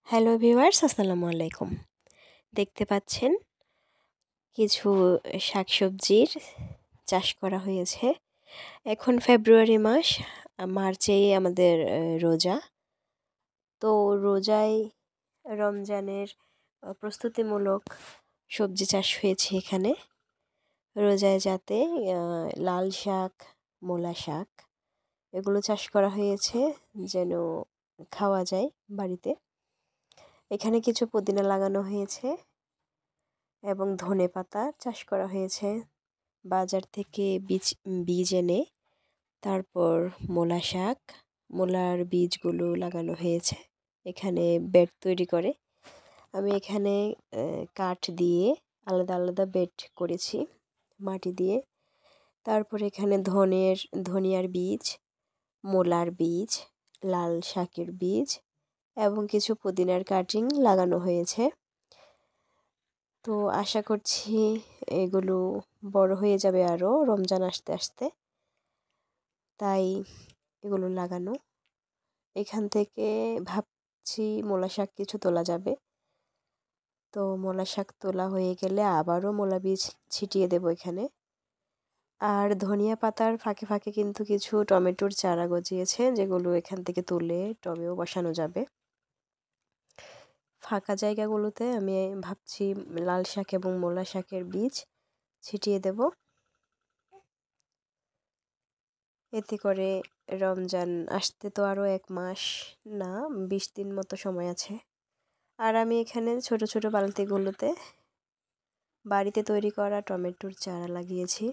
Hello viewers, আসসালামু আলাইকুম। দেখতে পাচ্ছেন কিছু শাকসবজির চাষ করা হয়েছে। এখন ফেব্রুয়ারি মাস, মার্চেই আমাদের রোজা। তো রোজায় রমজানের প্রস্তুতিমূলক সবজি চাষ হয়েছে এখানে। রোজায় যাতে লাল শাক, মূলা শাক এগুলো চাষ করা হয়েছে যেন খাওয়া যায় বাড়িতে। এখানে কিছু পুদিনা লাগানো হয়েছে এবং ধনেপাতা চাষ করা হয়েছে। বাজার থেকে বীজ এনে তারপর মূলা শাক, মূলার বীজগুলো লাগানো হয়েছে এখানে বেড তৈরি করে। আমি এখানে কাঠ দিয়ে আলাদা আলাদা বেড করেছি মাটি দিয়ে। তারপর এখানে ধনিয়ার বীজ, মূলার বীজ, লাল শাকের বীজ এবং কিছু পুদিনার কাটিং লাগানো হয়েছে। তো আশা করছি এগুলো বড় হয়ে যাবে আরও রমজান আসতে আসতে, তাই এগুলো লাগানো। এখান থেকে ভাবছি মূলা শাক কিছু তোলা যাবে। তো মূলা শাক তোলা হয়ে গেলে আবারও মূলা বীজ ছিটিয়ে দেবো এখানে। আর ধনিয়া পাতার ফাঁকে ফাঁকে কিন্তু কিছু টমেটোর চারা গজিয়েছে, যেগুলো এখান থেকে তুলে টবেও বসানো যাবে। ফাঁকা জায়গাগুলোতে আমি ভাবছি লাল শাক এবং মূলা শাকের বীজ ছিটিয়ে দেব। এতে করে রমজান আসতে তো আরও 1 মাস না, 20 দিন মতো সময় আছে। আর আমি এখানে ছোট ছোট বালতিগুলোতে বাড়িতে তৈরি করা টমেটোর চারা লাগিয়েছি।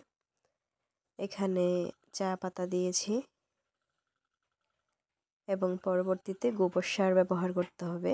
এখানে চা পাতা দিয়েছি এবং পরবর্তীতে গোবর সার ব্যবহার করতে হবে।